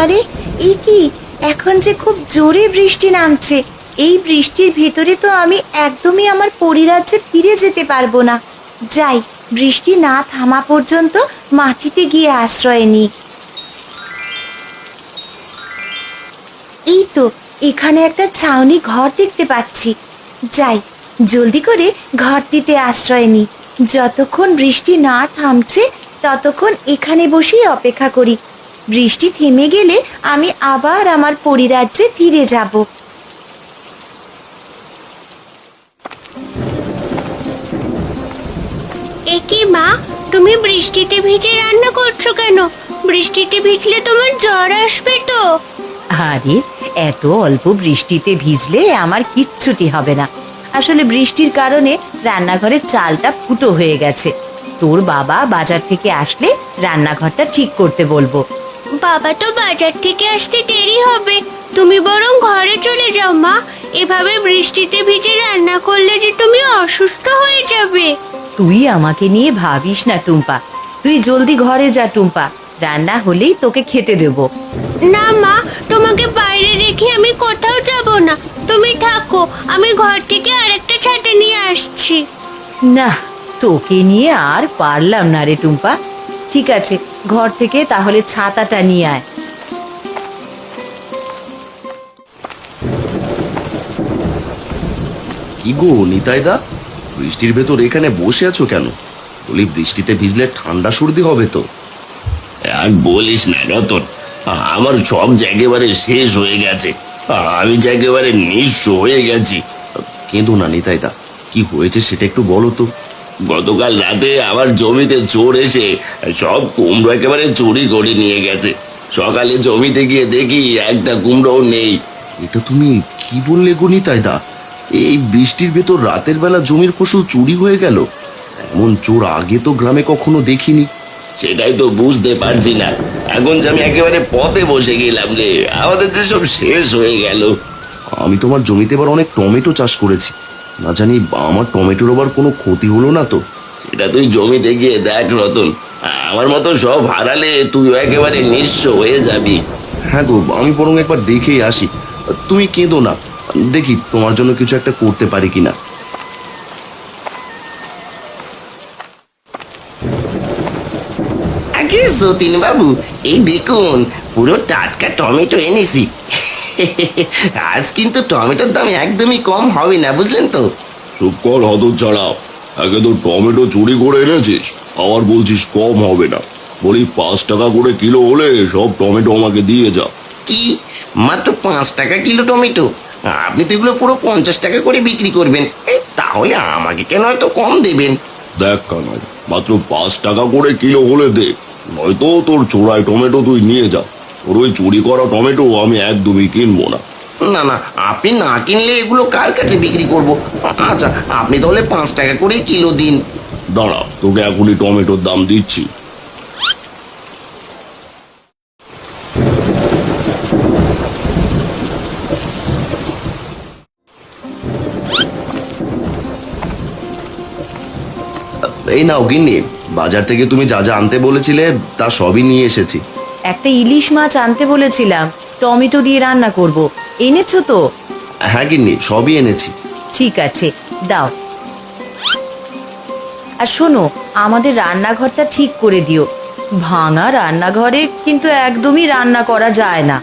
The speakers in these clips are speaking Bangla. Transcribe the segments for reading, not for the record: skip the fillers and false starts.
আরে এ কি, এখন যে খুব জোরে বৃষ্টি নামছে। এই বৃষ্টির ভিতরে তো আমি একদমই আমার পরিরাজ্যে ফিরে যেতে পারবো না। যাই, বৃষ্টি না থামা পর্যন্ত মাটিতে গিয়ে আশ্রয় নিই। এই তো, এখানে একটা ছাউনি ঘর দেখতে পাচ্ছি। যাই, জলদি করে ঘরটিতে আশ্রয় নিই। যতক্ষণ বৃষ্টি না থামছে ততক্ষণ এখানে বসেই অপেক্ষা করি। বৃষ্টি থেমে গেলে আমি আবার আমার পরিরাজ্যে ফিরে যাব। একি মা, তুমি বৃষ্টিতে ভিজে রান্না করছো কেন? বৃষ্টিতে ভিজলে তোমার জ্বর আসবে তো। আরে, এত অল্প বৃষ্টিতে ভিজলে আমার কিচ্ছুটি হবে না। আসলে বৃষ্টির কারণে রান্নাঘরের চালটা ফুটো হয়ে গেছে। তোর বাবা বাজার থেকে আসলে রান্নাঘরটা ঠিক করতে বলবো। বাবা তো বাজার থেকে আসতে দেরি হবে, তুমি বরং ঘরে চলে যাও মা। এভাবে বৃষ্টিতে ভিজে রান্না করলে যে তুমি অসুস্থ হয়ে যাবে। তুই আমাকে নিয়ে ভাবিস না টুম্পা, তুই জলদি ঘরে যা টুম্পা, রান্না হলেই তোকে খেতে দেবো। না মা, তোমাকে বাইরে রেখে আমি কোথাও যাব না। তুমি থাকো, আমি ঘর থেকে আরেকটা ছাতা নিয়ে আসছি। না, তোকে নিয়ে আর পারলাম না রে টুম্পা। ঠিক আছে, ঘর থেকে তাহলে ছাতাটা নিয়ে আয়। কি গো নিতাইদা, বৃষ্টির ভেতর এখানে বসে আছো কেন? বলি বৃষ্টিতে ভিজলে ঠান্ডা সর্দি হবে তো। আর বলিস না রতন, আমার সব একেবারে শেষ হয়ে গেছে। আমি যে একেবারে নিঃস্ব হয়ে গেছি। কেঁদো না নিতাইদা, কি হয়েছে সেটা একটু বলো তো। গতকাল রাতে আমার জমিতে চোর এসে সব কুমড়ো একেবারে চুরি করে নিয়ে গেছে। সকালে জমিতে গিয়ে দেখি একটা কুমড়োও নেই। এটা তুমি কি বললে গো নিতাইদা? এই বৃষ্টির ভেতর রাতের বেলা জমির ফসল চুরি হয়ে গেল? এমন চোর আগে তো গ্রামে কখনো দেখিনি। সেটাই তো বুঝতে পারছি না। এখন যে আমি একেবারে পথে বসে গেলাম রে, আমাদের যে সব শেষ হয়ে গেল। আমি তোমার জমিতে এবার অনেক টমেটো চাষ করেছি, না জানি আমার টমেটোর আবার কোনো ক্ষতি হলো না তো। সেটা তুই জমিতে গিয়ে দেখ রতন, আমার মতো সব হারালে তুইও একেবারে নিঃস্ব হয়ে যাবি। হ্যাঁ গো, আমি বরং একবার দেখেই আসি। তুমি কেঁদো না, দেখি তোমার জন্য কিছু একটা করতে পারি কিনা। আগে সতীন বাবু, এই দেখুন পুরো টাটকা টমেটো এনেছি। আজ কিন্তু টমেটোর দাম একদমই কম হবে না, বুঝলেন তো। চুপ কর হদর ছাড়া, একে তো টমেটো চুরি করে এনেছিস, আবার বলছিস কম হবে না। বলি 5 টাকা করে কিলো হলে সব টমেটো আমাকে দিয়ে যা। কি, মাত্র 5 টাকা কিলো টমেটো? আপনি তো এগুলো পুরো 50 টাকা করে বিক্রি করবেন। তাহলে আমাকে কেন এত কম দেবেন? দেখ কানাই, মাত্র 5 টাকা করে কিলো হলে দে, নয়তো তোর চোরাই টমেটো তুই নিয়ে যা। তোর ওই চুরি করা টমেটো আমি একদমই কিনবো না। না না, আপনি না কিনলে এগুলো কার কাছে বিক্রি করব? আচ্ছা, আপনি তাহলে 5 টাকা করে কিলো দিন। দাঁড়া, তোকে এখনই টমেটোর দাম দিচ্ছি। এই নাও গিন্নি, বাজার থেকে তুমি যা যা আনতে বলেছিলে তা সবই নিয়ে এসেছি। একটা ইলিশ মাছ আনতে বলেছিলাম, টমেটো দিয়ে রান্না করব। এনেছো তো? হ্যাঁ গিন্নি, সবই এনেছি। ঠিক আছে, দাও। আর শোনো, আমাদের রান্নাঘরটা ঠিক করে দিও। ভাঙা রান্নাঘরে কিন্তু একদমই রান্না করা যায় না।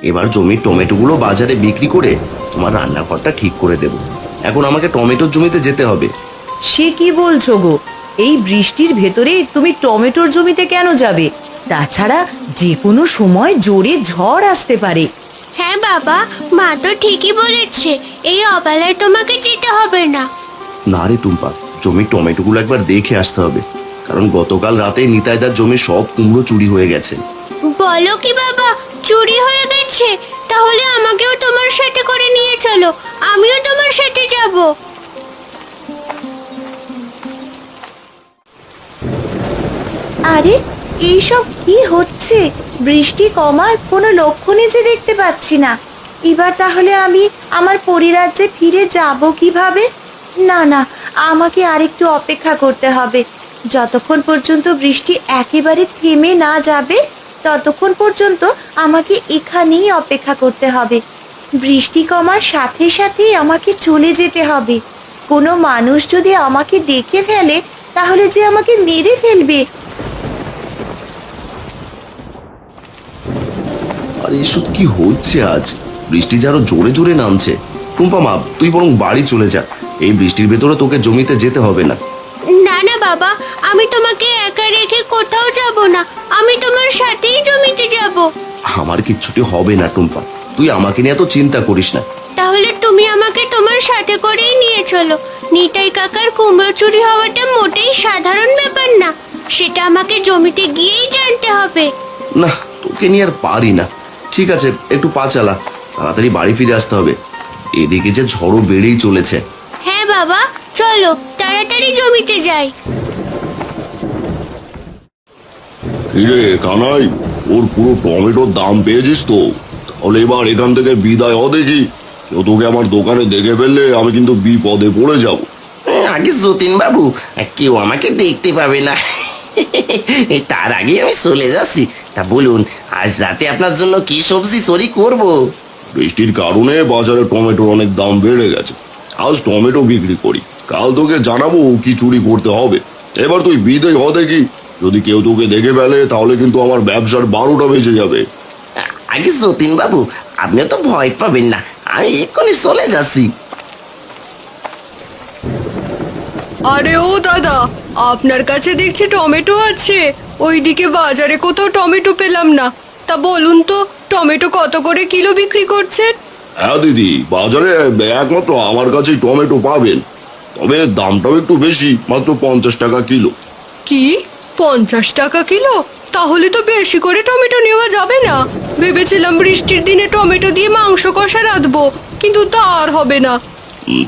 এবার জমির টমেটোগুলো বাজারে বিক্রি করে তোমার রান্নাঘরটা ঠিক করে দেব। এখন আমাকে টমেটোর জমিতে যেতে হবে। সে কি বলছো গো? এই বৃষ্টির ভেতরে তুমি টমেটোর জমিতে কেন যাবে? তাছাড়া যে কোনো সময় জোরে ঝড় আসতে পারে। হ্যাঁ বাবা, মা তো ঠিকই বলেছে, এই অবেলায় তোমাকে যেতে হবে না। না রে টুম্পা, জমির টমেটোগুলো একবার দেখে আসতে হবে, কারণ গতকাল রাতে নিতাইদার জমির সব কুমড়ো চুরি হয়ে গেছে। বলো কি বাবা, চুরি হয়ে গেছে? তাহলে আমাকেও তোমার সাথে করে নিয়ে চলো, আমিও তোমার সাথে যাব। আরে, এইসব কি হচ্ছে? বৃষ্টি কমার কোনো লক্ষণই যে দেখতে পাচ্ছি না। এবার তাহলে আমি আমার পরিরাজ্যে ফিরে যাব কিভাবে? না না, আমাকে আরেকটু অপেক্ষা করতে হবে। যতক্ষণ পর্যন্ত বৃষ্টি একেবারে থেমে না যাবে ততক্ষণ পর্যন্ত আমাকে এখানেই অপেক্ষা করতে হবে। বৃষ্টি কমার সাথে সাথেই আমাকে চলে যেতে হবে। কোনো মানুষ যদি আমাকে দেখে ফেলে তাহলে যে আমাকে মেরে ফেলবে। আর এসব কি হচ্ছে আজ? বৃষ্টি যে আরো জোরে জোরে নামছে। টুম্পা মা, তুই বরং বাড়ি চলে যা। এই বৃষ্টির ভেতরে তোকে জমিতে যেতে হবে না। না না বাবা, আমি তোমাকে একা রেখে কোথাও যাব না। আমি তোমার সাথেই জমিতে যাব। আমার কিচ্ছুটি হবে না টুম্পা, তুই আমাকে নিয়ে এত চিন্তা করিস না। তাহলে তুমি আমাকে তোমার সাথে করেই নিয়ে চলো। নিতাই কাকার কুমড়ো চুরি হওয়াটা মোটেই সাধারণ ব্যাপার না, সেটা আমাকে জমিতে গিয়েই জানতে হবে। না, তোকে নিয়ে আর পারি না। ঠিক আছে, একটু পা চালা, তাড়াতাড়ি বাড়ি ফিরে আসতে হবে। এদিকে যে ঝড়ও বেড়েই চলেছে। হ্যাঁ বাবা, চলো তাড়াতাড়ি জমিতে যাই। কিরে কানাই, ওর পুরো টমেটোর দাম পেয়েছিস তো? তাহলে এবার এখান থেকে বিদায় হ দেখি। কেউ তোকে আমার দোকানে দেখে ফেললে আমি কিন্তু বিপদে পড়ে যাব। আগে যতীন বাবু, কেউ আমাকে দেখতে পাবে না। তার আগে আমি চলে যাচ্ছি। তা বলুন, আজ রাতে আপনার জন্য কি সবজি চুরি করব? বৃষ্টির কারণে বাজারে টমেটোর অনেক দাম বেড়ে গেছে। আজ টমেটো বিক্রি করি, কাল তোকে জানাবো কি চুরি করতে হবে। এবার তুই বিদায় হ দেখি। যদি কেউ তোকে দেখে ফেলে তাহলে কিন্তু আমার ব্যবসার 12টা বেজে যাবে। আগে যতীন বাবু, আপনি তো ভয় পাবেন না, আমি এক্ষুনি চলে যাচ্ছি। আরে ও দাদা, আপনার কাছে দেখছি টমেটো আছে। ওইদিকে বাজারে কোথাও টমেটো পেলাম না। তা বলুন তো, টমেটো কত করে কিলো বিক্রি করছেন? হ্যাঁ দিদি, বাজারে একমাত্র আমার কাছেই টমেটো পাবেন। তবে দামটাও একটু বেশি, মাত্র 50 টাকা কিলো। কি, 50 টাকা কিলো? তাহলে তো বেশি করে টমেটো নেওয়া যাবে না। ভেবেছিলাম বৃষ্টির দিনে টমেটো দিয়ে মাংস কষা রাঁধবো, কিন্তু তা আর হবে না।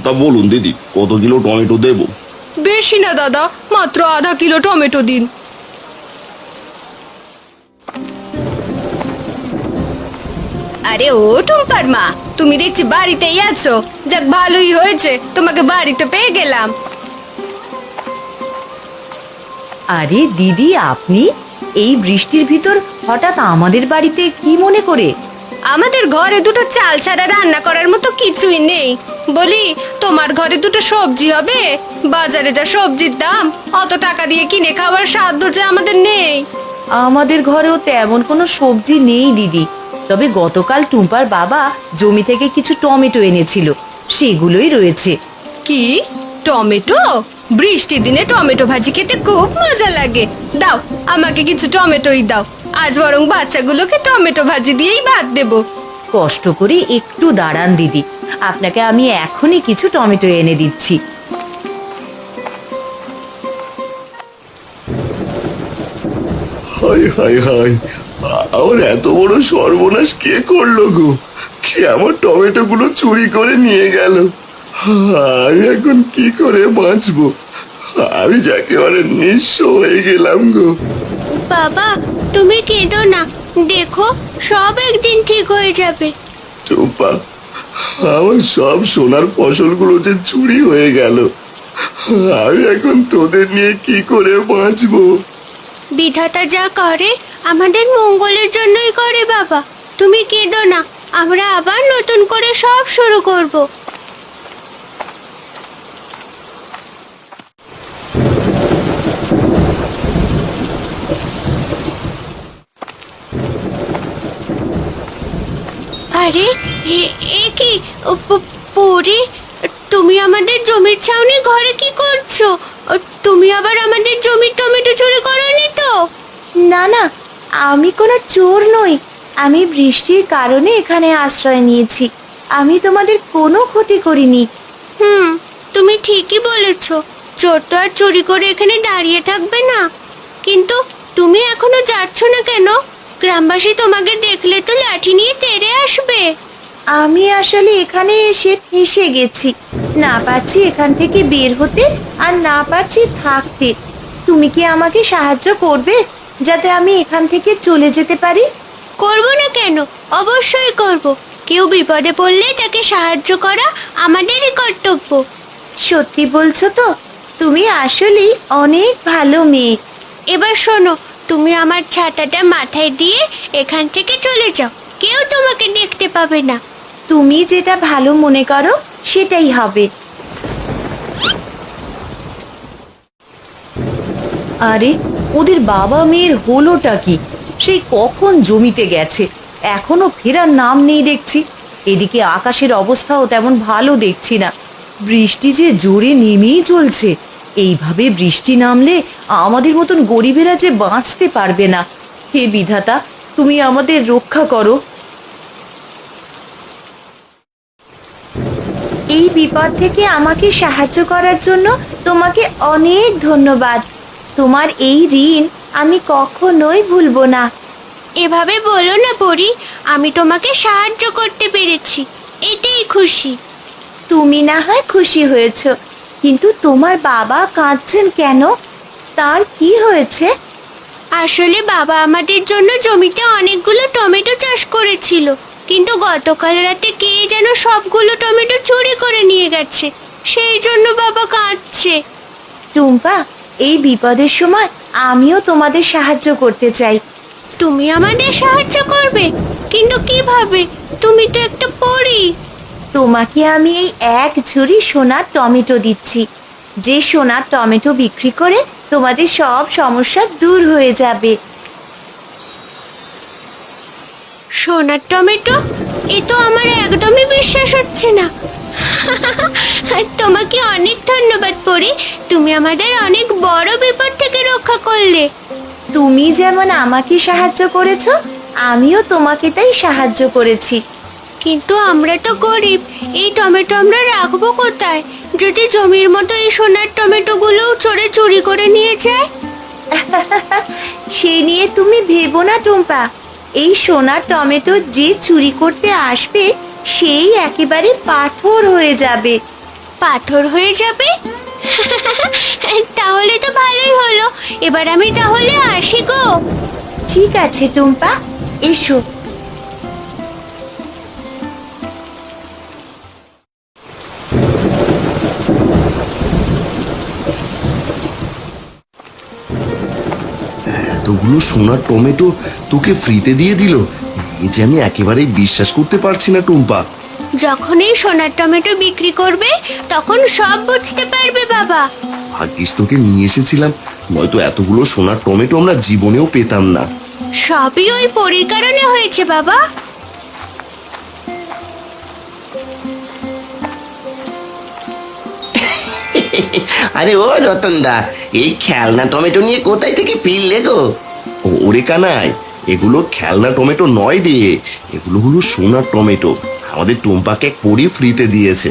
তা বলুন দিদি, কত কিলো টমেটো দেবো? বেশি না দাদা, মাত্র আধা কিলো টমেটো দিন। আরে ও টুম্পার মা, তুমি দেখছি বাড়িতেই আছো। যাক, ভালোই হয়েছে, তোমাকে বাড়িতে পেয়ে গেলাম। আরে দিদি, আপনি এই বৃষ্টির ভিতর হঠাৎ আমাদের বাড়িতে কি মনে করে? আমাদের ঘরে দুটো চাল ছাড়া রান্না করার মতো কিছুই নেই। বলি, তোমার ঘরে দুটো সবজি হবে? বাজারে যা সবজির দাম, অত টাকা দিয়ে কিনে খাওয়ার সাধ্য যে আমাদের নেই। আমাদের ঘরেও তেমন কোনো সবজি নেই দিদি। তবে গতকাল টুম্পার বাবা জমি থেকে কিছু টমেটো এনেছিল, সেগুলোই রয়েছে। কি, টমেটো? বৃষ্টির দিনে টমেটো ভাজি খেতে খুব মজা লাগে। দাও, আমাকে কিছু টমেটোই দাও। আজ বরং বাচ্চাগুলোকে টমেটো ভাজি দিয়েই ভাত দেবো। কষ্ট করে একটু দাঁড়ান দিদি, আপনাকে আমি এখনই কিছু টমেটো এনে দিচ্ছি। হাই হাই হাই, আমার এত বড় সর্বনাশ কে করলো গো? কে আমার টমেটো গুলো চুরি করে নিয়ে গেল? আমি এখন কি করে বাঁচবো? আমি যে একেবারে নিঃস্ব হয়ে গেলাম গো। বাবা, তুমি কেঁদো না, দেখো সব একদিন ঠিক হয়ে যাবে। টুম্পা, আমার সব সোনার ফসলগুলো যে চুরি হয়ে গেল। আমি এখন তোদের নিয়ে কি করে বাঁচবো? বিধাতা যা করে আমাদের মঙ্গলের জন্যই করে বাবা। তুমি কেঁদো না, আমরা আবার নতুন করে সব শুরু করব। আরে এ কি পরি, তুমি আমাদের জমির ছাউনি ঘরে কি করছো? তুমি আবার আমাদের জমির টমেটো চুরি করোনি তো? না না, আমি কোনো চোর নই। আমি বৃষ্টির কারণে এখানে আশ্রয় নিয়েছি। আমি তোমাদের কোনো ক্ষতি করিনি। তুমি ঠিকই বলেছো। চোর তো আর চুরি করে এখানে দাঁড়িয়ে থাকবে না। কিন্তু তুমি এখনো যাচ্ছ না কেন? গ্রামবাসী তোমাকে দেখলে তো লাঠি নিয়ে তেড়ে আসবে। আমি আসলে এখানে এসে ফেঁসে গেছি, না পারছি এখান থেকে বের হতে, আর না পারছি থাকতে। তুমি কি আমাকে সাহায্য করবে যাতে আমি এখান থেকে চলে যেতে পারি? করব না কেন, অবশ্যই করব। কেউ বিপদে পড়লে তাকে সাহায্য করা আমাদেরই কর্তব্য। সত্যি বলছো তো? তুমি আসলেই অনেক ভালো মেয়ে। এবার শোনো, তুমি আমার ছাতাটা মাথায় দিয়ে এখান থেকে চলে যাও, কেউ তোমাকে দেখতে পাবে না। তুমি যেটা ভালো মনে করো সেটাই হবে। আরে ওদের বাবা মেয়ের হলোটা কি? সেই কখন জমিতে গেছে, এখনো ফেরার নাম নেই দেখছি। এদিকে আকাশের অবস্থাও তেমন ভালো দেখছি না, বৃষ্টি যে জোরে নেমেই চলছে। এইভাবে বৃষ্টি নামলে আমাদের মতন গরিবেরা যে বাঁচতে পারবে না। হে বিধাতা, তুমি আমাদের রক্ষা করো। এই বিপদ থেকে আমাকে সাহায্য করার জন্য তোমাকে অনেক ধন্যবাদ। তোমার এই ঋণ আমি কখনোই ভুলবো না। এভাবে বলো না পরি, আমি তোমাকে সাহায্য করতে পেরেছি, এতেই খুশি। তুমি না হয় খুশি হয়েছ, কিন্তু তোমার বাবা কাঁদছেন কেন? তার কি হয়েছে? আসলে বাবা আমাদের জন্য জমিতে অনেকগুলো টমেটো চাষ করেছিল, কিন্তু গতকাল রাতে কে যেন সবগুলো টমেটো চুরি করে নিয়ে গেছে, সেই জন্য বাবা কাঁদছে। টুম্পা, এই বিপদের সময় আমিও তোমাদের সাহায্য করতে চাই। তুমি আমাদের সাহায্য করবে? কিন্তু কিভাবে? তুমি তো একটা পরী। তোমাকে আমি এই এক ঝুড়ি সোনার টমেটো দিচ্ছি। যে সোনার টমেটো বিক্রি করে তোমাদের সব সমস্যা দূর হয়ে যাবে। সোনার টমেটো? এ তো আমার একদমই বিশ্বাস হচ্ছে না। তোমাকে অনেক ধন্যবাদ পরি, তুমি আমাদের অনেক বড় বিপদ থেকে রক্ষা করলে। তুমি যেমন আমাকে সাহায্য করেছো, আমিও তোমাকে তাই সাহায্য করেছি। কিন্তু আমরা তো গরিব, এই টমেটো আমরা রাখবো কোথায়? যদি জমির মতো এই সোনার টমেটোগুলো চোরে চুরি করে নিয়ে যায়? সে নিয়ে তুমি ভেবো না টুম্পা। এই সোনার টমেটো যে চুরি করতে আসবে সেই একেবারে পাথর হয়ে যাবে। পাথর হয়ে যাবে? তাহলে তো ভালোই হলো। এবার আমি তাহলে আসি গো। ঠিক আছে টুম্পা, এসো। এতগুলো সোনার টমেটো তোকে ফ্রিতে দিয়ে দিল, এই যে আমি একেবারেই বিশ্বাস করতে পারছি না টুম্পা। যখন এই সোনার টমেটো বিক্রি করবে তখন সব বুঝতে পারবে বাবা। ভাগ্যিস তোকে নিয়ে এসেছিলাম, নয়তো এতগুলো সোনার টমেটো আমরা জীবনেও পেতাম না। সবই ওই পরীর কারণে হয়েছে বাবা। আরে ও রতনদা, এই খেলনা টমেটো নিয়ে কোথায় থেকে ফিরলে গো? ওরে কানাই, এগুলো খেলনা টমেটো নয় রে, এগুলো হলো সোনার টমেটো। আমাদের টুম্পাকে এক পরি ফ্রিতে দিয়েছে।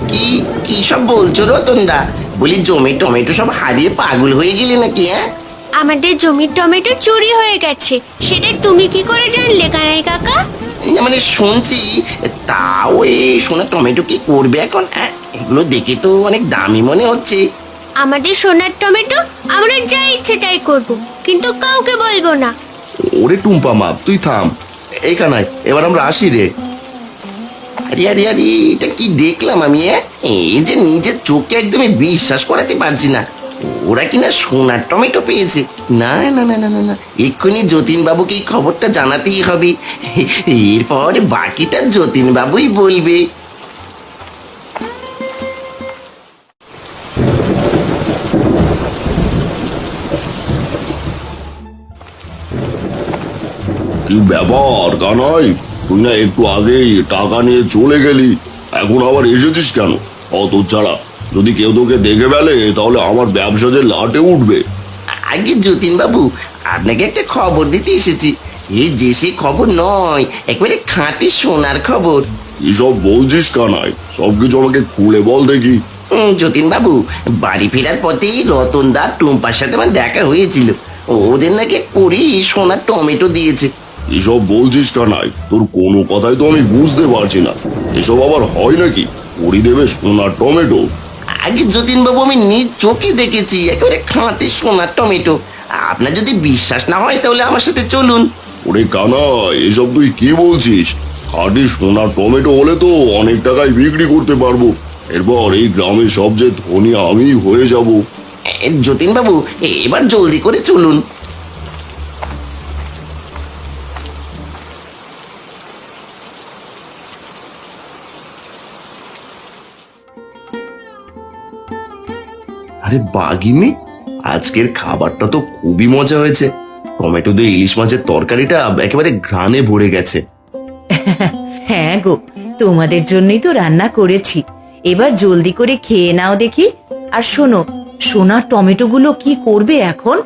কি কি সব বলছো রতনদা? বলি জমি টমেটো সব হারিয়ে পাগল হয়ে গেলে নাকি? হ্যাঁ, আমাদের জমির টমেটো চুরি হয়ে গেছে, সেটা তুমি কি করে জানলে কানাই কাকা? না মানে শুনছি। তাও এই সোনার টমেটো কি করবে এখন? এগুলো দেখে তো অনেক দামি মনে হচ্ছে। আমাদের সোনার টমেটো আমরা যা ইচ্ছে তাই করব, কিন্তু কাউকে বলবো না। ওরে টুম্পা মা, তুই থাম। এই কানাই, এবার আমরা আসি রে। আরে আরে আরে, এটা কি দেখলাম আমি? এই যে নিজের চোখে একদমই বিশ্বাস করাতে পারছি না। ওরা কিনা সোনার টমেটো পেয়েছে। না না না না না না, এক্ষুনি যতীন বাবুকে এই খবরটা জানাতেই হবে। এরপর বাকিটা যতীন বাবুই বলবে। কি ব্যাপার কানাই, তুই না একটু আগেই টাকা নিয়ে চলে গেলি, এখন আবার এসেছিস কেন? অত ছাড়া যদি কেউ তোকে দেখে ফেলে তাহলে আমার ব্যবসা যে লাটে উঠবে। আগে যতীন বাবু, আপনাকে একটা খবর দিতে এসেছি। এই যে সে খবর নয়, একেবারে খাঁটি সোনার খবর। এসব বলছিস কানাই? সবকিছু আমাকে খুলে বল দেখি। যতীন বাবু, বাড়ি ফেরার পথেই রতনদা টুম্পার সাথে আমার দেখা হয়েছিল। ওদের নাকি পরি সোনার টমেটো দিয়েছে। এসব বলছিস কানাই? তোর কোনো কথাই তো আমি বুঝতে পারছি না। এসব আবার হয় নাকি? পরি দেবে সোনার টমেটো? আগে যতীন বাবু, আমি নিজ চোখে দেখেছি একেবারে খাঁটি সোনার টমেটো। আপনার যদি বিশ্বাস না হয় তাহলে আমার সাথে চলুন। ওরে কানাই, এসব তুই কি বলছিস? খাঁটি সোনার টমেটো হলে তো অনেক টাকায় বিক্রি করতে পারবো। এরপর এই গ্রামের সবচেয়ে ধনী আমি হয়ে যাব। যতীন বাবু, এবার জলদি করে চলুন। আরে বাগিনি, আজকের খাবারটা তো খুবই মজা হয়েছে। টমেটো দিয়ে ইলিশ মাছের তরকারিটা একেবারে ঘ্রাণে ভরে গেছে। হ্যাঁ গো, তোমাদের জন্যই তো রান্না করেছি। এবার জলদি করে খেয়ে নাও দেখি। আর শোনো, সোনার টমেটোগুলো কি করবে এখন?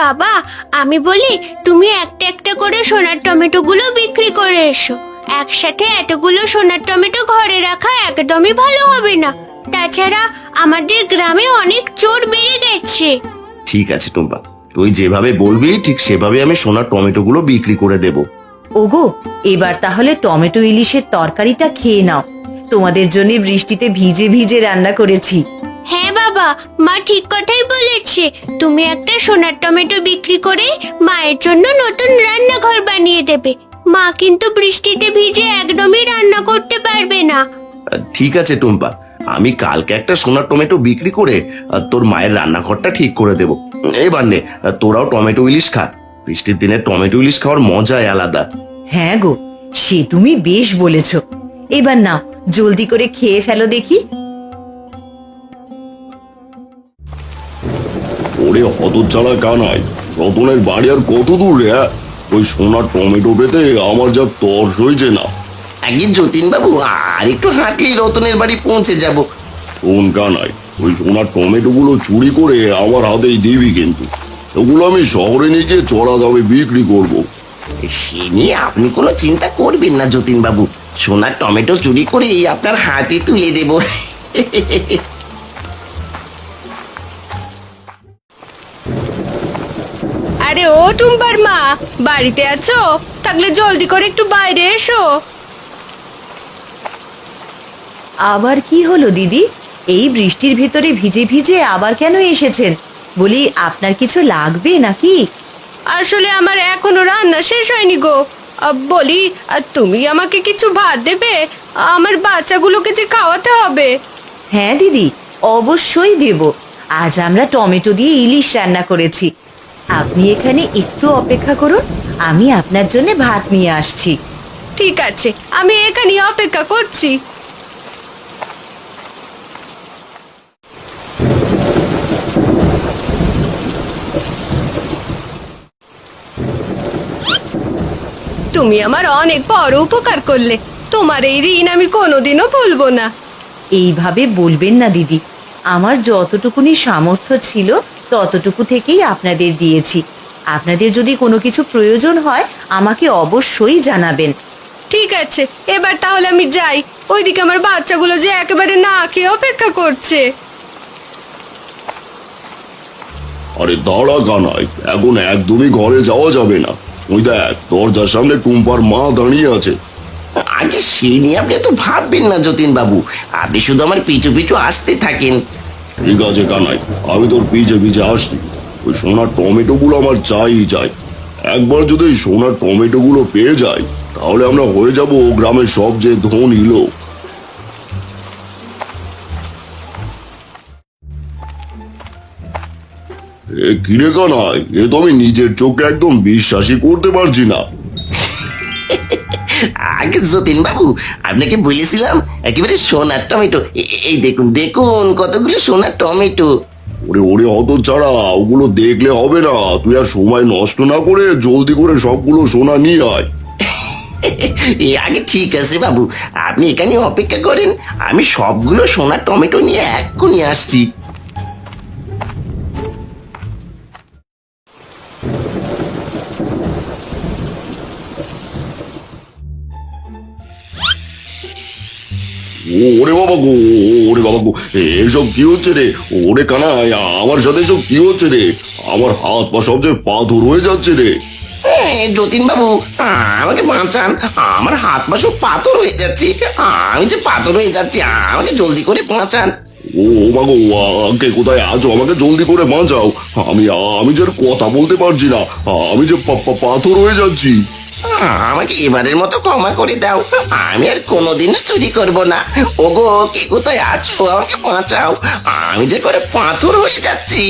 বাবা, আমি বলি তুমি একটা একটা করে সোনার টমেটোগুলো বিক্রি করে এসো। একসাথে এতগুলো সোনার টমেটো ঘরে রাখা একদমই ভালো হবে না। তাছাড়া আমাদের গ্রামে অনেক চোর বেড়ে গেছে। ঠিক আছে টুম্পা, তুই যেভাবে বলবি ঠিক সেভাবে আমি সোনার টমেটোগুলো বিক্রি করে দেব। ওগো, এবার তাহলে টমেটো ইলিশের তরকারিটা খেয়ে নাও। তোমাদের জন্য বৃষ্টিতে ভিজে ভিজে রান্না করেছি। হ্যাঁ বাবা, মা ঠিক কথাই বলেছে। তুমি একটা সোনার টমেটো বিক্রি করে মায়ের জন্য নতুন রান্নাঘর বানিয়ে দেবে। মা কিন্তু বৃষ্টিতে ভিজে একদমই রান্না করতে পারবে না। ঠিক আছে টুম্পা, আমি কালকে একটা সোনার টমেটো বিক্রি করে তোর মায়ের রান্নাঘরটা ঠিক করে দেব। এবার নে, তোরাও টমেটো ইলিশ খা। বৃষ্টির দিনে টমেটো ইলিশ খাওয়ার মজাই আলাদা। হ্যাঁ গো, সে তুমি বেশ বলেছ। এবার নাও, জলদি করে খেয়ে ফেলো দেখি। ওরে হতচ্ছাড়া কানাই, রতনের বাড়ি আর কত দূর রে? ওই সোনার টমেটো পেতে আমার যা তর্স হয়েছে না। আগে যতীন বাবু, আর একটু হাঁটলেই রতনের বাড়ি পৌঁছে যাব। শোন কানাই, ওই সোনার টমেটো গুলো চুরি করে আমার হাতেই দিবি কিন্তু। ওগুলো আমি শহরে নিয়ে গিয়ে চড়া দামে বিক্রি করব। সে নিয়ে আপনি কোনো চিন্তা করবেন না যতীন বাবু, সোনার টমেটো চুরি করে আপনার হাতে তুলে দেব। আরে ও টুম্পার মা, বাড়িতে আছো? থাকলে জলদি করে একটু বাইরে এসো। আবার কি হলো দিদি? এই বৃষ্টির ভেতরে ভিজে ভিজে আবার কেন এসেছেন? বলি, আপনার কিছু লাগবে নাকি? আসলে আমার এখনো রান্না শেষ হয়নি গো। বলি, তুমি আমাকে কিছু ভাত দেবে? আমার বাচ্চাগুলোকে যে খাওয়াতে হবে। হ্যাঁ দিদি, অবশ্যই দেব। আজ আমরা টমেটো দিয়ে ইলিশ রান্না করেছি। আপনি এখানে একটু অপেক্ষা করুন, আমি আপনার জন্য ভাত নিয়ে আসছি। ঠিক আছে, আমি এখানে অপেক্ষা করছি। তুমি আমার অনেক বড় উপকার করলে। তোমার এই ঋণ আমি কোনোদিনও ভুলবো না। এইভাবে বলবেন না দিদি। আমার যতটুকুনি সামর্থ্য ছিল ততটুকু থেকেই আপনাদের দিয়েছি। আপনাদের যদি কোনো কিছু প্রয়োজন হয় আমাকে অবশ্যই জানাবেন। ঠিক আছে, এবার তাহলে আমি যাই। ওইদিকে আমার বাচ্চাগুলো যে একেবারে না খেয়ে অপেক্ষা করছে। আরে দাঁড়া কানাই, এখন একদমই ঘরে যাওয়া যাবে না। ওই দেখ, দরজার সামনে টুম্পার মা দাঁড়িয়ে আছে। আগে সে নিয়ে আপনি তো ভাববেন না যতীন বাবু, আপনি শুধু আমার পিছু পিছু আসতে থাকেন। ঠিক আছে কানাই, আমি তোর পিছে পিছে আসছি। ওই সোনার টমেটো গুলো আমার চাই চাই। একবার যদি এই সোনার টমেটো গুলো পেয়ে যাই, তাহলে আমরা হয়ে যাব গ্রামের সবচেয়ে ধনী লোক। এ কিরে কানাই, এ তো আমি নিজের চোখে একদম বিশ্বাসই করতে পারছি না। আগে যতীন বাবু, আপনাকে বলেছিলাম একেবারে সোনার টমেটো। এই দেখুন দেখুন কতগুলো সোনার টমেটো। ওরে ওরে হতচ্ছাড়া, ওগুলো দেখলে হবে না। তুই আর সময় নষ্ট না করে জলদি করে সবগুলো সোনা নিয়ে আয়। আগে ঠিক আছে বাবু, আপনি এখানে অপেক্ষা করেন, আমি সবগুলো সোনার টমেটো নিয়ে এক্ষুনি আসছি। ওরে বাবা গো, ওরে বাবা গো, এসব কি হচ্ছে রে? ওরে কানাই, আমার সাথে এসব কি হচ্ছে রে? আমার হাত পা সব যে পাথর হয়ে যাচ্ছে রে। যতীন বাবু, আমাকে বাঁচান, আমার হাত পা সব পাথর হয়ে যাচ্ছে। আমি যে পাথর হয়ে যাচ্ছি, আমাকে জলদি করে বাঁচান। ও মা গো, কে কোথায় আছো? আমাকে জলদি করে বাঁচাও। আমি আমি যে আর কথা বলতে পারছি না। আমি যে পাথর হয়ে যাচ্ছি। আমাকে এবারের মতো ক্ষমা করে দাও, আমি আর কোনোদিনও চুরি করব না। ওগো, কে কোথায় আছো? আমাকে বাঁচাও, আমি যে করে পাথর হয়ে যাচ্ছি।